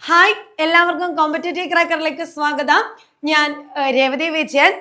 Hi, എല്ലാവർക്കും competitive ക്രാക്കറിലേക്ക് സ്വാഗതം. ഞാൻ രേവതി വിജയൻ.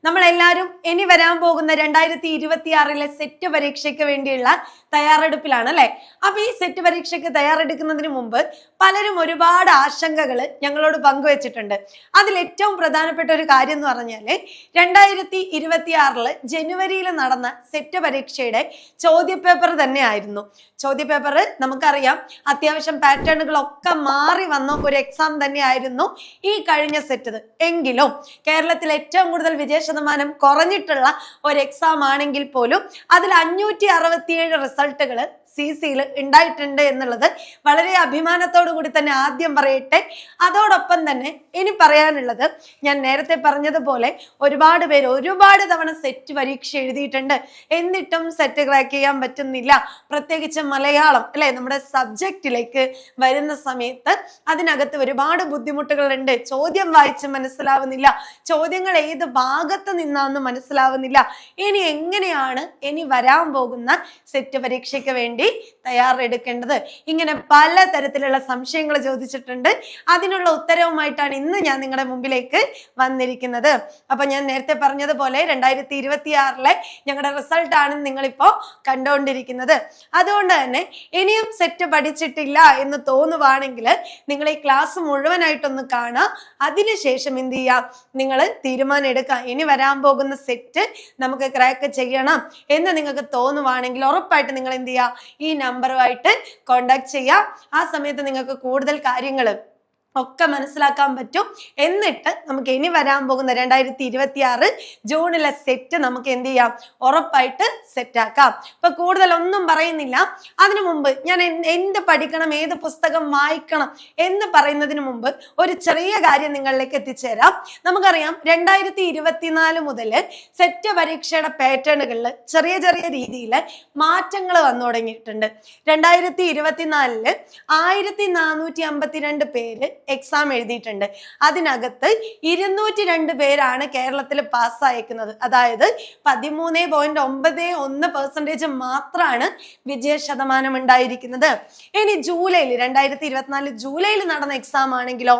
നമ്മളെല്ലാവരും ഇനി വരാൻ പോകുന്ന 2026 സെറ്റ് പരീക്ഷയ്ക്ക് വേണ്ടിയുള്ള തയ്യാറെടുപ്പിലാണ് അല്ലെ. അപ്പൊ ഈ സെറ്റ് പരീക്ഷയ്ക്ക് തയ്യാറെടുക്കുന്നതിന് മുമ്പ് പലരും ഒരുപാട് ആശങ്കകൾ ഞങ്ങളോട് പങ്കുവെച്ചിട്ടുണ്ട്. അതിൽ ഏറ്റവും പ്രധാനപ്പെട്ട ഒരു കാര്യം എന്ന് പറഞ്ഞാല് 2026 ജനുവരിയിൽ നടന്ന സെറ്റ് പരീക്ഷയുടെ ചോദ്യപേപ്പർ തന്നെയായിരുന്നു. ചോദ്യപേപ്പർ നമുക്കറിയാം, അത്യാവശ്യം പാറ്റേണുകളൊക്കെ മാറി വന്ന ഒരു എക്സാം തന്നെയായിരുന്നു ഈ കഴിഞ്ഞ സെറ്റ്. എങ്കിലും കേരളത്തിൽ ഏറ്റവും കൂടുതൽ വിജയ ശതമാനം കുറഞ്ഞിട്ടുള്ള ഒരു എക്സാം ആണെങ്കിൽ പോലും അതിൽ 567 റിസൾട്ടുകൾ CCയിൽ ഉണ്ടായിട്ടുണ്ട് എന്നുള്ളത് വളരെ അഭിമാനത്തോടു കൂടി തന്നെ ആദ്യം പറയട്ടെ. അതോടൊപ്പം തന്നെ ഇനി പറയാനുള്ളത്, ഞാൻ നേരത്തെ പറഞ്ഞതുപോലെ ഒരുപാട് പേര് ഒരുപാട് തവണ സെറ്റ് പരീക്ഷ എഴുതിയിട്ടുണ്ട്, എന്നിട്ടും സെറ്റ് ക്രാക്ക് ചെയ്യാൻ പറ്റുന്നില്ല. പ്രത്യേകിച്ച് മലയാളം അല്ലെ, നമ്മുടെ സബ്ജക്റ്റിലേക്ക് വരുന്ന സമയത്ത് അതിനകത്ത് ഒരുപാട് ബുദ്ധിമുട്ടുകളുണ്ട്. ചോദ്യം വായിച്ച് മനസ്സിലാവുന്നില്ല, ചോദ്യങ്ങൾ ഏത് ഭാഗത്ത് നിന്നാന്ന് മനസ്സിലാവുന്നില്ല. ഇനി എങ്ങനെയാണ് ഇനി വരാൻ പോകുന്ന സെറ്റ് പരീക്ഷയ്ക്ക് വേണ്ടി തയ്യാറെടുക്കേണ്ടത്? ഇങ്ങനെ പല തരത്തിലുള്ള സംശയങ്ങൾ ചോദിച്ചിട്ടുണ്ട്. അതിനുള്ള ഉത്തരവുമായിട്ടാണ് ഇന്ന് ഞാൻ നിങ്ങളുടെ മുമ്പിലേക്ക് വന്നിരിക്കുന്നത്. അപ്പൊ ഞാൻ നേരത്തെ പറഞ്ഞതുപോലെ 2026 ഞങ്ങളുടെ റിസൾട്ട് ആണ് നിങ്ങളിപ്പോ കണ്ടുകൊണ്ടിരിക്കുന്നത്. അതുകൊണ്ട് തന്നെ ഇനിയും സെറ്റ് പഠിച്ചിട്ടില്ല എന്ന് തോന്നുവാണെങ്കിൽ നിങ്ങൾ ഈ ക്ലാസ് മുഴുവനായിട്ടൊന്ന് കാണാം. അതിനുശേഷം എന്ത് ചെയ്യാം, നിങ്ങൾ തീരുമാനം എടുക്കാം. ഇനി വരാൻ പോകുന്ന സെറ്റ് നമുക്ക് ക്രാക്ക് ചെയ്യണം എന്ന് നിങ്ങൾക്ക് തോന്നുവാണെങ്കിൽ ഉറപ്പായിട്ട് നിങ്ങൾ എന്ത് ചെയ്യുക, ഈ നമ്പറുമായിട്ട് കോണ്ടാക്ട് ചെയ്യാം. ആ സമയത്ത് നിങ്ങൾക്ക് കൂടുതൽ കാര്യങ്ങൾ ഒക്കെ മനസ്സിലാക്കാൻ പറ്റും. എന്നിട്ട് നമുക്ക് ഇനി വരാൻ പോകുന്ന 2026 ജൂണിലെ സെറ്റ് നമുക്ക് എന്ത് ചെയ്യാം, ഉറപ്പായിട്ട് സെറ്റ് ആക്കാം. ഇപ്പൊ കൂടുതലൊന്നും പറയുന്നില്ല. അതിനു മുമ്പ് ഞാൻ എന്ത് പഠിക്കണം, ഏത് പുസ്തകം വായിക്കണം എന്ന് പറയുന്നതിന് മുമ്പ് ഒരു ചെറിയ കാര്യം നിങ്ങളിലേക്ക് എത്തിച്ചേരാം. നമുക്കറിയാം 2024 മുതൽ സെറ്റ് പരീക്ഷയുടെ പാറ്റേണുകളിൽ ചെറിയ ചെറിയ രീതിയിൽ മാറ്റങ്ങൾ വന്നു തുടങ്ങിയിട്ടുണ്ട്. 2024 1452 പേര് എക്സാം എഴുതിയിട്ടുണ്ട്. അതിനകത്ത് 202 പേരാണ് കേരളത്തിൽ പാസ്സായേക്കുന്നത്. അതായത് 13.91% മാത്രമാണ് വിജയ ശതമാനം ഉണ്ടായിരിക്കുന്നത്. ഇനി ജൂലൈയിൽ 2024 ജൂലൈയിൽ നടന്ന എക്സാം ആണെങ്കിലോ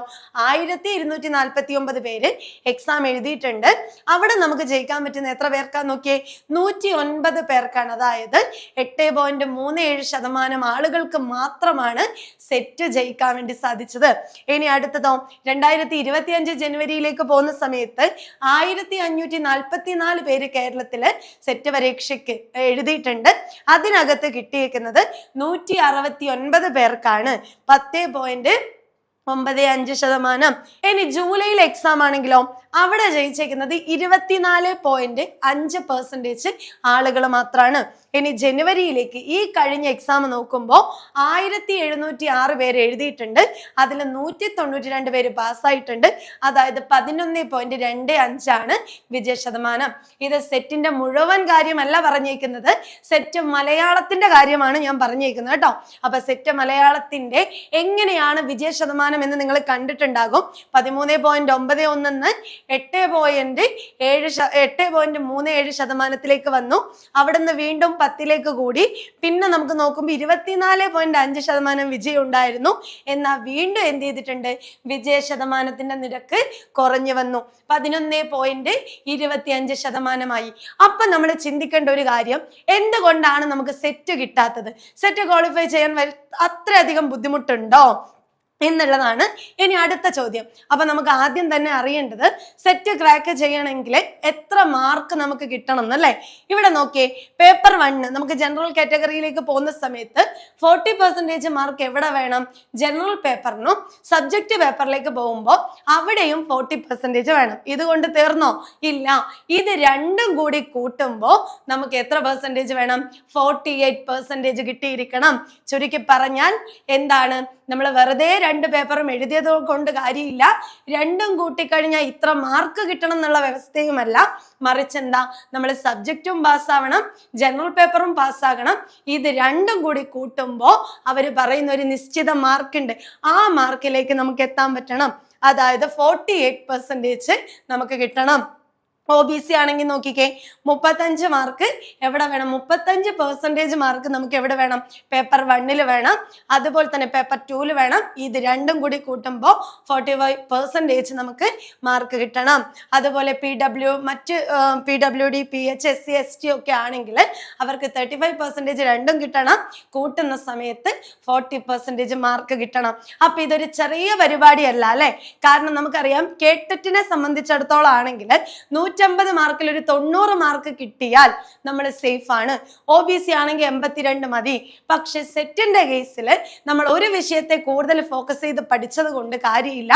1249 പേര് എക്സാം എഴുതിയിട്ടുണ്ട്. അവിടെ നമുക്ക് ജയിക്കാൻ പറ്റുന്ന എത്ര പേർക്കാന്ന് നോക്കിയേ, 109 പേർക്കാണ്. അതായത് 8.37% ആളുകൾക്ക് മാത്രമാണ് സെറ്റ് ജയിക്കാൻ വേണ്ടി സാധിച്ചത്. ഇനി അടുത്തതോ 2025 ജനുവരിയിലേക്ക് പോകുന്ന സമയത്ത് 1544 പേര് കേരളത്തില് സെറ്റ് പരീക്ഷയ്ക്ക് എഴുതിയിട്ടുണ്ട്. അതിനകത്ത് കിട്ടിയേക്കുന്നത് 169 പേർക്കാണ് 10.95%. ഇനി ജൂലൈയിൽ എക്സാം ആണെങ്കിലോ അവിടെ ജയിച്ചേക്കുന്നത് 24.5% ആളുകൾ മാത്രമാണ്. ഇനി ജനുവരിയിലേക്ക് ഈ കഴിഞ്ഞ എക്സാം നോക്കുമ്പോൾ 1706 പേര് എഴുതിയിട്ടുണ്ട്. അതിൽ 192 പേര് പാസ്സായിട്ടുണ്ട്. അതായത് 11.25% വിജയ ശതമാനം. ഇത് സെറ്റിന്റെ മുഴുവൻ കാര്യമല്ല പറഞ്ഞേക്കുന്നത്, സെറ്റ് മലയാളത്തിന്റെ കാര്യമാണ് ഞാൻ പറഞ്ഞേക്കുന്നത് കേട്ടോ. അപ്പൊ സെറ്റ് മലയാളത്തിന്റെ എങ്ങനെയാണ് വിജയ ശതമാനം എന്ന് നിങ്ങൾ കണ്ടിട്ടുണ്ടാകും. 13.91 8.37% വന്നു. അവിടുന്ന് വീണ്ടും 10ലേക്ക് കൂടി. പിന്നെ നമുക്ക് നോക്കുമ്പോൾ 24.5% വിജയം ഉണ്ടായിരുന്നു. എന്നാൽ വീണ്ടും എന്ത് ചെയ്തിട്ടുണ്ട്, വിജയ ശതമാനത്തിന്റെ നിരക്ക് കുറഞ്ഞു വന്നു, 11.25%. അപ്പൊ നമ്മൾ ചിന്തിക്കേണ്ട ഒരു കാര്യം, എന്തുകൊണ്ടാണ് നമുക്ക് സെറ്റ് കിട്ടാത്തത്? സെറ്റ് ക്വാളിഫൈ ചെയ്യാൻ അത്രയധികം ബുദ്ധിമുട്ടുണ്ടോ എന്നുള്ളതാണ് ഇനി അടുത്ത ചോദ്യം. അപ്പൊ നമുക്ക് ആദ്യം തന്നെ അറിയേണ്ടത്, സെറ്റ് ക്രാക്ക് ചെയ്യണമെങ്കിൽ എത്ര മാർക്ക് നമുക്ക് കിട്ടണം എന്നല്ലേ. ഇവിടെ നോക്കിയേ, പേപ്പർ 1 നമുക്ക് ജനറൽ കാറ്റഗറിയിലേക്ക് പോകുന്ന സമയത്ത് 40% മാർക്ക് എവിടെ വേണം, ജനറൽ പേപ്പറിനും. സബ്ജക്റ്റ് പേപ്പറിലേക്ക് പോകുമ്പോൾ അവിടെയും 40% വേണം. ഇതുകൊണ്ട് തീർന്നോ? ഇല്ല. ഇത് രണ്ടും കൂടി കൂട്ടുമ്പോൾ നമുക്ക് എത്ര പെർസെൻറ്റേജ് വേണം, 48% കിട്ടിയിരിക്കണം. ചുരുക്കി പറഞ്ഞാൽ എന്താണ്, നമ്മൾ വെറുതെ 2 പേപ്പറും എഴുതിയത് കൊണ്ട് കാര്യമില്ല. രണ്ടും കൂട്ടിക്കഴിഞ്ഞാൽ ഇത്ര മാർക്ക് കിട്ടണം എന്നുള്ള വ്യവസ്ഥയുമല്ല. മറിച്ച് എന്താ, നമ്മൾ സബ്ജക്റ്റും പാസ്സാവണം, ജനറൽ പേപ്പറും പാസ്സാകണം. ഇത് രണ്ടും കൂടി കൂട്ടുമ്പോൾ അവർ പറയുന്ന ഒരു നിശ്ചിത മാർക്കുണ്ട്. ആ മാർക്കിലേക്ക് നമുക്ക് എത്താൻ പറ്റണം. അതായത് 48% നമുക്ക് കിട്ടണം. OBC ആണെങ്കിൽ നോക്കിക്കേ 35 മാർക്ക് എവിടെ വേണം? 35% മാർക്ക് നമുക്ക് എവിടെ വേണം? പേപ്പർ 1 വേണം, അതുപോലെ തന്നെ പേപ്പർ 2 വേണം. ഇത് രണ്ടും കൂടി കൂട്ടുമ്പോൾ 45% നമുക്ക് മാർക്ക് കിട്ടണം. അതുപോലെ മറ്റ് PWD, PH, SC, ST ഒക്കെ ആണെങ്കിൽ അവർക്ക് 35% രണ്ടും കിട്ടണം. കൂട്ടുന്ന സമയത്ത് 40% മാർക്ക് കിട്ടണം. അപ്പൊ ഇതൊരു ചെറിയ പരിപാടിയല്ല അല്ലെ? കാരണം നമുക്കറിയാം കേട്ടറ്റിനെ സംബന്ധിച്ചിടത്തോളം ആണെങ്കിൽ 150 മാർക്കിൽ ഒരു 90 മാർക്ക് കിട്ടിയാൽ നമ്മൾ സേഫ് ആണ്. OBC ആണെങ്കിൽ 82 മതി. പക്ഷെ സെറ്റിന്റെ കേസിൽ നമ്മൾ ഒരു വിഷയത്തെ കൂടുതൽ ഫോക്കസ് ചെയ്ത് പഠിച്ചത് കൊണ്ട് കാര്യമില്ല.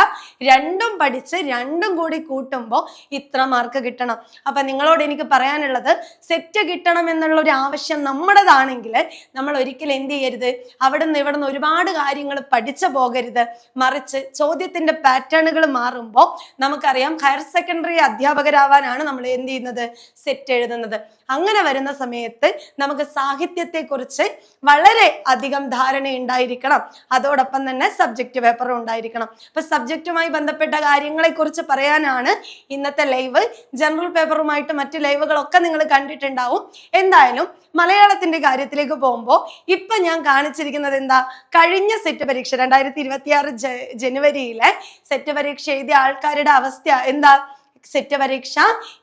രണ്ടും പഠിച്ച് രണ്ടും കൂടി കൂട്ടുമ്പോൾ ഇത്ര മാർക്ക് കിട്ടണം. അപ്പൊ നിങ്ങളോട് എനിക്ക് പറയാനുള്ളത്, സെറ്റ് കിട്ടണം എന്നുള്ള ഒരു ആവശ്യം നമ്മുടേതാണെങ്കിൽ നമ്മൾ ഒരിക്കലും എന്ത് ചെയ്യരുത്, അവിടുന്ന് ഇവിടുന്ന് ഒരുപാട് കാര്യങ്ങൾ പഠിച്ചു പോകരുത്. മറിച്ച് ചോദ്യത്തിന്റെ പാറ്റേണുകൾ മാറുമ്പോൾ നമുക്കറിയാം ഹയർ സെക്കൻഡറി അധ്യാപകരാവാനാണ് നമ്മൾ എന്ത് ചെയ്യുന്നത്, സെറ്റ് എഴുതുന്നത്. അങ്ങനെ വരുന്ന സമയത്ത് നമുക്ക് സാഹിത്യത്തെ കുറിച്ച് വളരെ അധികം ധാരണ ഉണ്ടായിരിക്കണം. അതോടൊപ്പം തന്നെ സബ്ജക്റ്റ് പേപ്പറും ഉണ്ടായിരിക്കണം. അപ്പൊ സബ്ജക്റ്റുമായി ബന്ധപ്പെട്ട കാര്യങ്ങളെ കുറിച്ച് പറയാനാണ് ഇന്നത്തെ ലൈവ്. ജനറൽ പേപ്പറുമായിട്ട് മറ്റു ലൈവുകളൊക്കെ നിങ്ങൾ കണ്ടിട്ടുണ്ടാവും. എന്തായാലും മലയാളത്തിന്റെ കാര്യത്തിലേക്ക് പോകുമ്പോൾ ഇപ്പൊ ഞാൻ കാണിച്ചിരിക്കുന്നത് എന്താ, കഴിഞ്ഞ സെറ്റ് പരീക്ഷ 2026 ജനുവരിയിലെ സെറ്റ് പരീക്ഷ എഴുതിയ ആൾക്കാരുടെ അവസ്ഥ എന്താ? സെറ്റ് പരീക്ഷ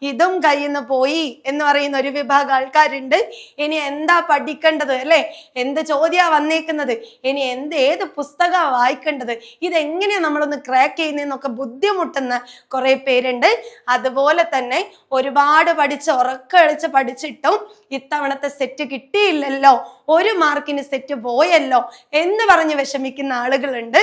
ഇതും കയ്യിൽ നിന്ന് പോയി എന്ന് പറയുന്ന ഒരു വിഭാഗം ആൾക്കാരുണ്ട്. ഇനി എന്താ പഠിക്കേണ്ടത് അല്ലെ? എന്ത് ചോദ്യാ വന്നേക്കുന്നത്, ഇനി ഏത് പുസ്തകമാണ് വായിക്കേണ്ടത്, ഇതെങ്ങനെയാ നമ്മളൊന്ന് ക്രാക്ക് ചെയ്യുന്നതെന്നൊക്കെ ബുദ്ധിമുട്ടുന്ന കുറെ പേരുണ്ട്. അതുപോലെ തന്നെ ഒരുപാട് ഉറക്കളിച്ച് പഠിച്ചിട്ടും ഇത്തവണത്തെ സെറ്റ് കിട്ടിയില്ലല്ലോ, 1 മാർക്കിന് സെറ്റ് പോയല്ലോ എന്ന് പറഞ്ഞ് വിഷമിക്കുന്ന ആളുകളുണ്ട്.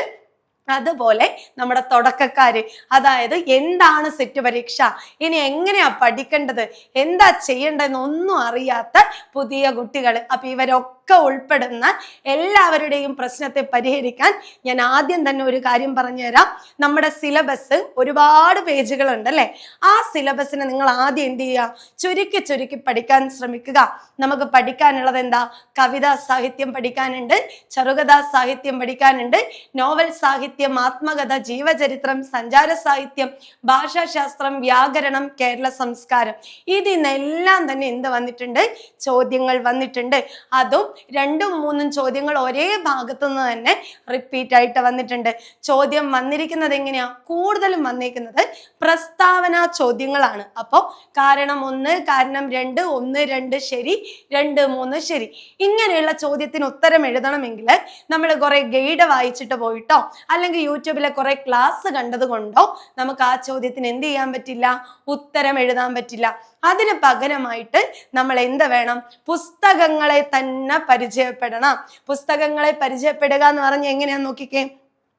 അതുപോലെ നമ്മുടെ തുടക്കക്കാര്, അതായത് എന്താണ് സെറ്റ് പരീക്ഷ, ഇനി എങ്ങനെയാ പഠിക്കേണ്ടത്, എന്താ ചെയ്യേണ്ടതെന്ന് ഒന്നും അറിയാത്ത പുതിയ കുട്ടികൾ. അപ്പൊ ഇവരൊക്കെ ഉൾപ്പെടുന്ന എല്ലാവരുടെയും പ്രശ്നത്തെ പരിഹരിക്കാൻ ഞാൻ ആദ്യം തന്നെ ഒരു കാര്യം പറഞ്ഞുതരാം. നമ്മുടെ സിലബസ് ഒരുപാട് പേജുകളുണ്ട് അല്ലെ? ആ സിലബസിനെ നിങ്ങൾ ആദ്യം എന്ത് ചെയ്യുക, ചുരുക്കി പഠിക്കാൻ ശ്രമിക്കുക. നമുക്ക് പഠിക്കാനുള്ളത് എന്താ? കവിതാ സാഹിത്യം പഠിക്കാനുണ്ട്, ചെറുകഥാ സാഹിത്യം പഠിക്കാനുണ്ട്, നോവൽ സാഹിത്യം, ആത്മകഥ, ജീവചരിത്രം, സഞ്ചാര സാഹിത്യം, ഭാഷാശാസ്ത്രം, വ്യാകരണം, കേരള സംസ്കാരം. ഇതിനെല്ലാം തന്നെ എന്ത് വന്നിട്ടുണ്ട്? ചോദ്യങ്ങൾ വന്നിട്ടുണ്ട്. അതും 2ഉം 3ഉം ചോദ്യങ്ങൾ ഒരേ ഭാഗത്തു നിന്ന് തന്നെ റിപ്പീറ്റ് ആയിട്ട് വന്നിട്ടുണ്ട്. ചോദ്യം വന്നിരിക്കുന്നത് എങ്ങനെയാ? കൂടുതലും വന്നിരിക്കുന്നത് പ്രസ്താവന ചോദ്യങ്ങളാണ്. അപ്പോ കാരണം 1, കാരണം 2, 1, 2 ശരി, 2, 3 ശരി, ഇങ്ങനെയുള്ള ചോദ്യത്തിന് ഉത്തരം എഴുതണമെങ്കിൽ നമ്മൾ കുറെ ഗൈഡ് വായിച്ചിട്ട് പോയിട്ടോ അല്ലെങ്കിൽ യൂട്യൂബിലെ കുറെ ക്ലാസ് കണ്ടത് കൊണ്ടോ നമുക്ക് ആ ചോദ്യത്തിന് എന്ത് ചെയ്യാൻ പറ്റില്ല, ഉത്തരം എഴുതാൻ പറ്റില്ല. അതിന് പകരമായിട്ട് നമ്മൾ എന്ത് വേണം? പുസ്തകങ്ങളെ തന്നെ പരിചയപ്പെടണം. പുസ്തകങ്ങളെ പരിചയപ്പെടുക എന്ന് പറഞ്ഞ് എങ്ങനെയാന്ന് നോക്കിക്കേ.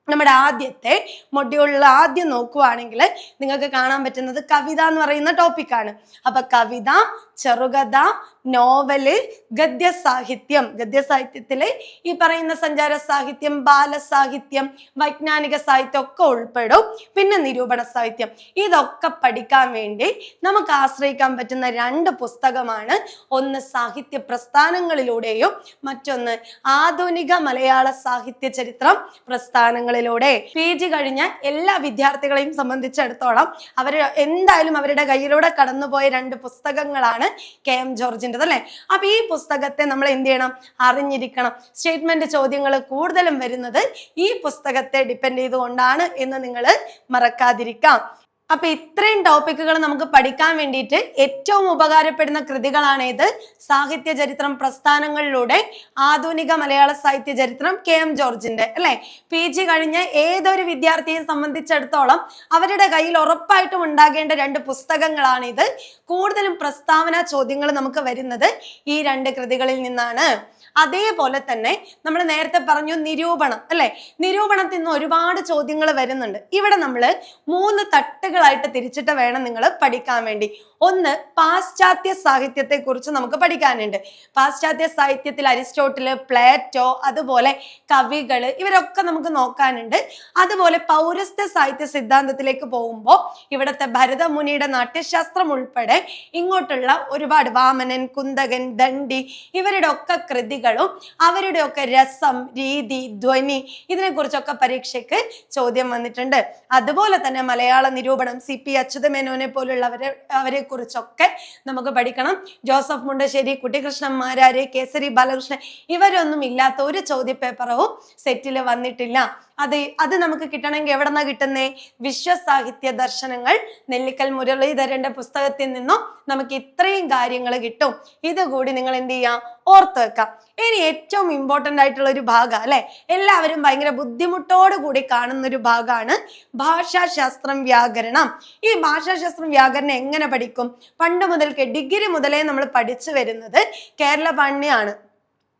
നമ്മുടെ ആദ്യത്തെ മൊഡ്യൂളിൽ ആദ്യം നോക്കുവാണെങ്കിൽ നിങ്ങൾക്ക് കാണാൻ പറ്റുന്നത് കവിത എന്ന് പറയുന്ന ടോപ്പിക്കാണ്. അപ്പൊ കവിത, ചെറുകഥ, നോവല്, ഗദ്യസാഹിത്യം, ഗദ്യസാഹിത്യത്തില് ഈ പറയുന്ന സഞ്ചാര സാഹിത്യം, ബാലസാഹിത്യം, വൈജ്ഞാനിക സാഹിത്യം ഒക്കെ ഉൾപ്പെടും. പിന്നെ നിരൂപണ സാഹിത്യം. ഇതൊക്കെ പഠിക്കാൻ വേണ്ടി നമുക്ക് ആശ്രയിക്കാൻ പറ്റുന്ന 2 പുസ്തകമാണ്. ഒന്ന് സാഹിത്യ പ്രസ്ഥാനങ്ങളിലൂടെയും മറ്റൊന്ന് ആധുനിക മലയാള സാഹിത്യ ചരിത്രം പ്രസ്ഥാനങ്ങളിലൂടെ. PG കഴിഞ്ഞ എല്ലാ വിദ്യാർത്ഥികളെയും സംബന്ധിച്ചിടത്തോളം അവർ എന്തായാലും അവരുടെ കയ്യിലൂടെ കടന്നുപോയ 2 പുസ്തകങ്ങളാണ് KM ജോർജിൻ്റെത് അല്ലെ? അപ്പൊ ഈ പുസ്തകത്തെ നമ്മൾ എന്ത് ചെയ്യണം? അറിഞ്ഞിരിക്കണം. സ്റ്റേറ്റ്മെന്റ് ചോദ്യങ്ങൾ കൂടുതലും വരുന്നത് ഈ പുസ്തകത്തെ ഡിപ്പെൻഡ് ചെയ്തുകൊണ്ടാണ് എന്ന് നിങ്ങൾ മറക്കാതിരിക്കാം. അപ്പൊ ഇത്രയും ടോപ്പിക്കുകൾ നമുക്ക് പഠിക്കാൻ വേണ്ടിയിട്ട് ഏറ്റവും ഉപകാരപ്പെടുന്ന കൃതികളാണ് ഇത്. സാഹിത്യ ചരിത്രം പ്രസ്ഥാനങ്ങളിലൂടെ ആധുനിക മലയാള സാഹിത്യ ചരിത്രം KM ജോർജിന്റെ അല്ലെ? PG കഴിഞ്ഞ ഏതൊരു വിദ്യാർത്ഥിയെ സംബന്ധിച്ചിടത്തോളം അവരുടെ കയ്യിൽ ഉറപ്പായിട്ടും ഉണ്ടാകേണ്ട 2 പുസ്തകങ്ങളാണ് ഇത്. കൂടുതലും പ്രസ്താവന ചോദ്യങ്ങൾ നമുക്ക് വരുന്നത് ഈ 2 കൃതികളിൽ നിന്നാണ്. അതേപോലെ തന്നെ നമ്മൾ നേരത്തെ പറഞ്ഞു നിരൂപണം അല്ലെ? നിരൂപണത്തിൽ നിന്ന് ഒരുപാട് ചോദ്യങ്ങൾ വരുന്നുണ്ട്. ഇവിടെ നമ്മൾ 3 തട്ടുകളായിട്ട് തിരിച്ചിട്ട് വേണം നിങ്ങൾ പഠിക്കാൻ വേണ്ടി. ഒന്ന്, പാശ്ചാത്യ സാഹിത്യത്തെ കുറിച്ച് നമുക്ക് പഠിക്കാനുണ്ട്. പാശ്ചാത്യ സാഹിത്യത്തിൽ അരിസ്റ്റോട്ടില്, പ്ലേറ്റോ, അതുപോലെ കവികള്, ഇവരൊക്കെ നമുക്ക് നോക്കാനുണ്ട്. അതുപോലെ പൗരസ്ത്യ സാഹിത്യ സിദ്ധാന്തത്തിലേക്ക് പോകുമ്പോൾ ഇവിടുത്തെ ഭരതമുനിയുടെ നാട്യശാസ്ത്രം ഉൾപ്പെടെ ഇങ്ങോട്ടുള്ള ഒരുപാട് വാമനൻ, കുന്തകൻ, ദണ്ഡി, ഇവരുടെ ഒക്കെ കൃതികളും അവരുടെ ഒക്കെ രസം, രീതി, ധ്വനി, ഇതിനെ കുറിച്ചൊക്കെ പരീക്ഷയ്ക്ക് ചോദ്യം വന്നിട്ടുണ്ട്. അതുപോലെ തന്നെ മലയാള നിരൂപണം CP അച്യുതമേനോനെ പോലുള്ളവരെ കുറിച്ചൊക്കെ നമുക്ക് പഠിക്കണം. ജോസഫ് മുണ്ടശ്ശേരി, കുട്ടിക്കൃഷ്ണൻ മാരാര്, കേസരി ബാലകൃഷ്ണൻ ഇവരൊന്നും ഇല്ലാത്ത ഒരു ചോദ്യപേപ്പറവും സെറ്റിൽ വന്നിട്ടില്ല. അത് നമുക്ക് കിട്ടണമെങ്കിൽ എവിടെന്നാ കിട്ടുന്നേ? വിശ്വസാഹിത്യ ദർശനങ്ങൾ നെല്ലിക്കൽ മുരളീധരന്റെ പുസ്തകത്തിൽ നിന്നും നമുക്ക് ഇത്രയും കാര്യങ്ങൾ കിട്ടും. ഇതുകൂടി നിങ്ങൾ എന്ത് ചെയ്യാം? ഓർത്ത് വെക്കാം. ഇനി ഏറ്റവും ഇമ്പോർട്ടന്റ് ആയിട്ടുള്ള ഒരു ഭാഗം അല്ലെ, എല്ലാവരും ഭയങ്കര ബുദ്ധിമുട്ടോട് കൂടി കാണുന്ന ഒരു ഭാഗമാണ് ഭാഷാശാസ്ത്രം, വ്യാകരണം. ഈ ഭാഷാശാസ്ത്രം വ്യാകരണം എങ്ങനെ പഠിക്കും? പണ്ട് മുതൽക്ക് ഡിഗ്രി മുതലേ നമ്മൾ പഠിച്ചു വരുന്നത് കേരള പാണ്ഡ്യമാണ്.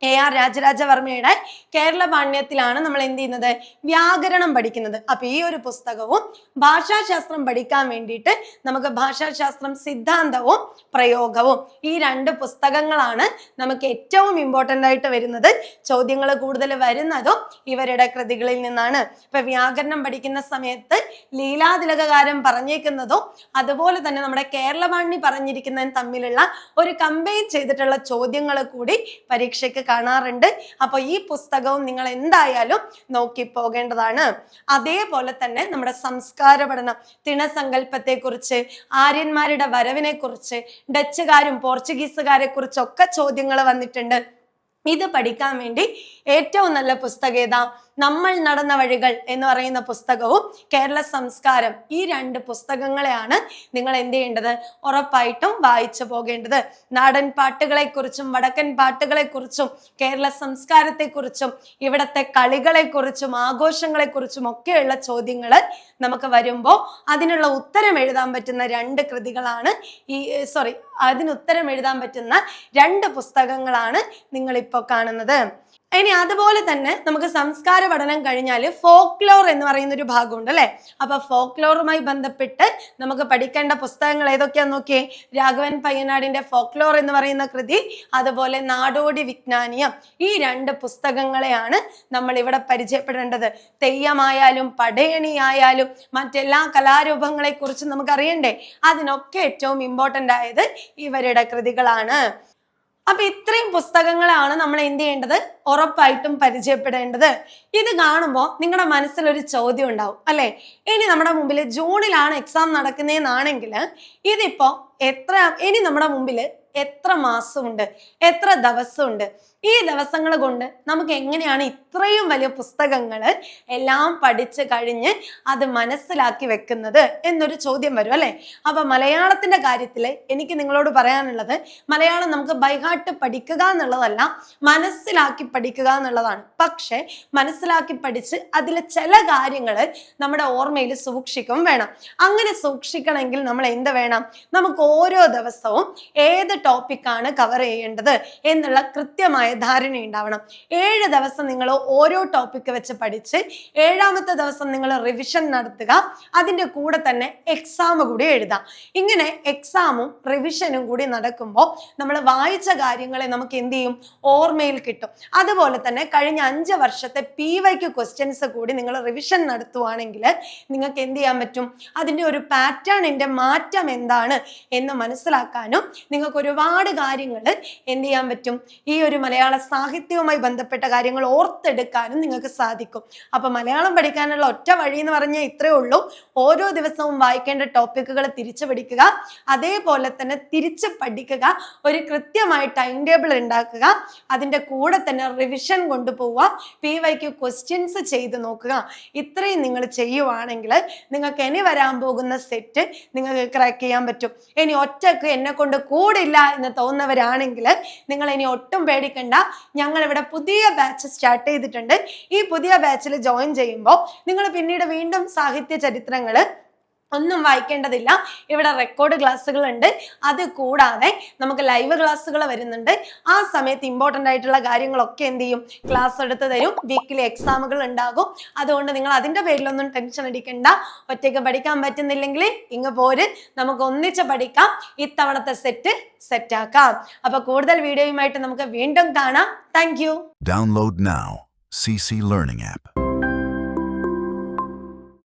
AR രാജരാജവർമ്മയുടെ കേരള പാണ്ഡ്യത്തിലാണ് നമ്മൾ എന്ത് ചെയ്യുന്നത്? വ്യാകരണം പഠിക്കുന്നത്. അപ്പൊ ഈ ഒരു പുസ്തകവും ഭാഷാശാസ്ത്രം പഠിക്കാൻ വേണ്ടിയിട്ട് നമുക്ക് ഭാഷാശാസ്ത്രം സിദ്ധാന്തവും പ്രയോഗവും ഈ 2 പുസ്തകങ്ങളാണ് നമുക്ക് ഏറ്റവും ഇമ്പോർട്ടന്റ് ആയിട്ട് വരുന്നത്. ചോദ്യങ്ങൾ കൂടുതൽ വരുന്നതും ഇവരുടെ കൃതികളിൽ നിന്നാണ്. ഇപ്പൊ വ്യാകരണം പഠിക്കുന്ന സമയത്ത് ലീലാതിലകകാരൻ പറഞ്ഞേക്കുന്നതും അതുപോലെ തന്നെ നമ്മുടെ കേരള പാണ്ഡ്യ പറഞ്ഞിരിക്കുന്നതും തമ്മിലുള്ള ഒരു കമ്പൈൻ ചെയ്തിട്ടുള്ള ചോദ്യങ്ങൾ കൂടി പരീക്ഷയ്ക്ക് കാണാറുണ്ട്. അപ്പൊ ഈ പുസ്തകവും നിങ്ങൾ എന്തായാലും നോക്കി പോകേണ്ടതാണ്. അതേപോലെ തന്നെ നമ്മുടെ സംസ്കാര പഠനം, തിണസങ്കല്പത്തെ കുറിച്ച്, ആര്യന്മാരുടെ വരവിനെ കുറിച്ച്, ഡച്ചുകാരും പോർച്ചുഗീസുകാരെ കുറിച്ചൊക്കെ ചോദ്യങ്ങൾ വന്നിട്ടുണ്ട്. ഇത് പഠിക്കാൻ വേണ്ടി ഏറ്റവും നല്ല പുസ്തകം ഏതാ? നമ്മൾ നടന്ന വഴികൾ എന്ന് പറയുന്ന പുസ്തകവും കേരള സംസ്കാരം, ഈ 2 പുസ്തകങ്ങളെയാണ് നിങ്ങൾ എന്ത് ചെയ്യേണ്ടത്? ഉറപ്പായിട്ടും വായിച്ചു പോകേണ്ടത്. നാടൻ പാട്ടുകളെ കുറിച്ചും വടക്കൻ പാട്ടുകളെ കുറിച്ചും കേരള സംസ്കാരത്തെ കുറിച്ചും ഇവിടത്തെ കളി കുറിച്ചും ആഘോഷങ്ങളെ കുറിച്ചും ഒക്കെയുള്ള ചോദ്യങ്ങൾ നമുക്ക് വരുമ്പോൾ അതിനുള്ള ഉത്തരം എഴുതാൻ പറ്റുന്ന 2 കൃതികളാണ് അതിന് ഉത്തരം എഴുതാൻ പറ്റുന്ന 2 പുസ്തകങ്ങളാണ് നിങ്ങൾ ഇപ്പോൾ കാണുന്നത്. ഇനി അതുപോലെ തന്നെ നമുക്ക് സംസ്കാര പഠനം കഴിഞ്ഞാൽ ഫോക്ലോർ എന്ന് പറയുന്ന ഒരു ഭാഗമുണ്ട് അല്ലെ. അപ്പൊ ഫോക്ലോറുമായി ബന്ധപ്പെട്ട് നമുക്ക് പഠിക്കേണ്ട പുസ്തകങ്ങൾ ഏതൊക്കെയാന്ന് നോക്കിയേ. രാഘവൻ പയ്യനാടിന്റെ ഫോക്ലോർ എന്ന് പറയുന്ന കൃതി, അതുപോലെ നാടോടി വിജ്ഞാനീയം, ഈ 2 പുസ്തകങ്ങളെയാണ് നമ്മൾ ഇവിടെ പരിചയപ്പെടേണ്ടത്. തെയ്യമായാലും പടയണിയായാലും മറ്റെല്ലാ കലാരൂപങ്ങളെ കുറിച്ച് നമുക്ക് അറിയണ്ടേ? അതിനൊക്കെ ഏറ്റവും ഇമ്പോർട്ടന്റ് ആയത് ഇവരുടെ കൃതികളാണ്. അപ്പൊ ഇത്രയും പുസ്തകങ്ങളാണ് നമ്മൾ എന്ത് ചെയ്യേണ്ടത്? ഉറപ്പായിട്ടും പരിചയപ്പെടേണ്ടത്. ഇത് കാണുമ്പോൾ നിങ്ങളുടെ മനസ്സിൽ ഒരു ചോദ്യം ഉണ്ടാവും അല്ലെ. ഇനി നമ്മുടെ മുമ്പിൽ ജൂണിലാണ് എക്സാം നടക്കുന്നതെന്നാണെങ്കിൽ ഇതിപ്പോ ഇനി നമ്മുടെ മുമ്പിൽ എത്ര മാസമുണ്ട്, എത്ര ദിവസമുണ്ട്? ഈ ദിവസങ്ങൾ കൊണ്ട് നമുക്ക് എങ്ങനെയാണ് ഇത്രയും വലിയ പുസ്തകങ്ങൾ എല്ലാം പഠിച്ചു കഴിഞ്ഞ് അത് മനസ്സിലാക്കി വെക്കുന്നത് എന്നൊരു ചോദ്യം വരും അല്ലെ. അപ്പൊ മലയാളത്തിന്റെ കാര്യത്തിൽ എനിക്ക് നിങ്ങളോട് പറയാനുള്ളത്, മലയാളം നമുക്ക് ബൈഹാർട്ട് പഠിക്കുക എന്നുള്ളതല്ല, മനസ്സിലാക്കി പഠിക്കുക എന്നുള്ളതാണ്. പക്ഷെ മനസ്സിലാക്കി പഠിച്ച് അതിലെ ചില കാര്യങ്ങൾ നമ്മുടെ ഓർമ്മയിൽ സൂക്ഷിക്കും വേണം. അങ്ങനെ സൂക്ഷിക്കണമെങ്കിൽ നമ്മൾ എന്ത് വേണം? നമുക്ക് ഓരോ ദിവസവും ഏത് ടോപ്പിക്കാണ് കവർ ചെയ്യേണ്ടത് എന്നുള്ള കൃത്യമായ ധാരണ ഉണ്ടാവണം. 7 ദിവസം നിങ്ങൾ ഓരോ ടോപ്പിക്ക് വെച്ച് പഠിച്ച് 7ാമത്തെ ദിവസം നിങ്ങൾ റിവിഷൻ നടത്തുക. അതിൻ്റെ കൂടെ തന്നെ എക്സാം കൂടി എഴുതാം. ഇങ്ങനെ എക്സാമും റിവിഷനും കൂടി നടക്കുമ്പോൾ നമ്മൾ വായിച്ച കാര്യങ്ങളെ നമുക്ക് എന്ത് ചെയ്യും? ഓർമ്മയിൽ കിട്ടും. അതുപോലെ തന്നെ കഴിഞ്ഞ 5 വർഷത്തെ PYQ ക്വസ്റ്റ്യൻസ് കൂടി നിങ്ങൾ റിവിഷൻ നടത്തുവാണെങ്കിൽ നിങ്ങൾക്ക് എന്ത് ചെയ്യാൻ പറ്റും? അതിൻ്റെ ഒരു പാറ്റേണിന്റെ മാറ്റം എന്താണ് എന്ന് മനസ്സിലാക്കാനും നിങ്ങൾക്ക് ഒരുപാട് കാര്യങ്ങൾ എന്ത് ചെയ്യാൻ പറ്റും? ഈ ഒരു മലയാള സാഹിത്യവുമായി ബന്ധപ്പെട്ട കാര്യങ്ങൾ ഓർത്തെടുക്കാനും നിങ്ങൾക്ക് സാധിക്കും. അപ്പൊ മലയാളം പഠിക്കാനുള്ള ഒറ്റ വഴി എന്ന് പറഞ്ഞാൽ ഇത്രയേ ഉള്ളൂ. ഓരോ ദിവസവും വായിക്കേണ്ട ടോപ്പിക്കുകൾ തിരിച്ചു പഠിക്കുക, അതേപോലെ തന്നെ തിരിച്ച് പഠിക്കുക, ഒരു കൃത്യമായ ടൈം ടേബിൾ ഉണ്ടാക്കുക, അതിൻ്റെ കൂടെ തന്നെ റിവിഷൻ കൊണ്ടുപോവുക, PYQ ക്വസ്റ്റ്യൻസ് ചെയ്ത് നോക്കുക. ഇത്രയും നിങ്ങൾ ചെയ്യുവാണെങ്കിൽ നിങ്ങൾക്ക് ഇനി വരാൻ പോകുന്ന സെറ്റ് നിങ്ങൾക്ക് ക്രാക്ക് ചെയ്യാൻ പറ്റും. ഇനി ഒറ്റക്ക് എന്നെ കൊണ്ട് കൂടില്ല എന്ന് തോന്നുന്നവരാണെങ്കിൽ നിങ്ങൾ ഇനി ഒട്ടും പേടിക്കണ്ട. ഞങ്ങൾ ഇവിടെ പുതിയ ബാച്ച് സ്റ്റാർട്ട് ചെയ്തിട്ടുണ്ട്. ഈ പുതിയ ബാച്ചിൽ ജോയിൻ ചെയ്യുമ്പോൾ നിങ്ങൾ പിന്നീട് വീണ്ടും സാഹിത്യ ചരിത്രങ്ങൾ ഒന്നും വായിക്കേണ്ടതില്ല. ഇവിടെ റെക്കോർഡ് ക്ലാസ്സുകൾ ഉണ്ട്. അത് കൂടാതെ നമുക്ക് ലൈവ് ക്ലാസ്സുകൾ വരുന്നുണ്ട്. ആ സമയത്ത് ഇമ്പോർട്ടൻ്റ് ആയിട്ടുള്ള കാര്യങ്ങളൊക്കെ എന്ത് ചെയ്യും? ക്ലാസ് എടുത്ത് തരും. വീക്കിലി എക്സാമുകൾ ഉണ്ടാകും. അതുകൊണ്ട് നിങ്ങൾ അതിൻ്റെ പേരിലൊന്നും ടെൻഷൻ അടിക്കണ്ട. ഒറ്റയ്ക്ക് പഠിക്കാൻ പറ്റുന്നില്ലെങ്കിൽ ഇങ്ങ് പോര്, നമുക്ക് ഒന്നിച്ച് പഠിക്കാം. ഇത്തവണത്തെ സെറ്റാക്കാം. അപ്പൊ കൂടുതൽ വീഡിയോയുമായിട്ട് നമുക്ക് വീണ്ടും കാണാം. Thank you. Download now CC Learning app.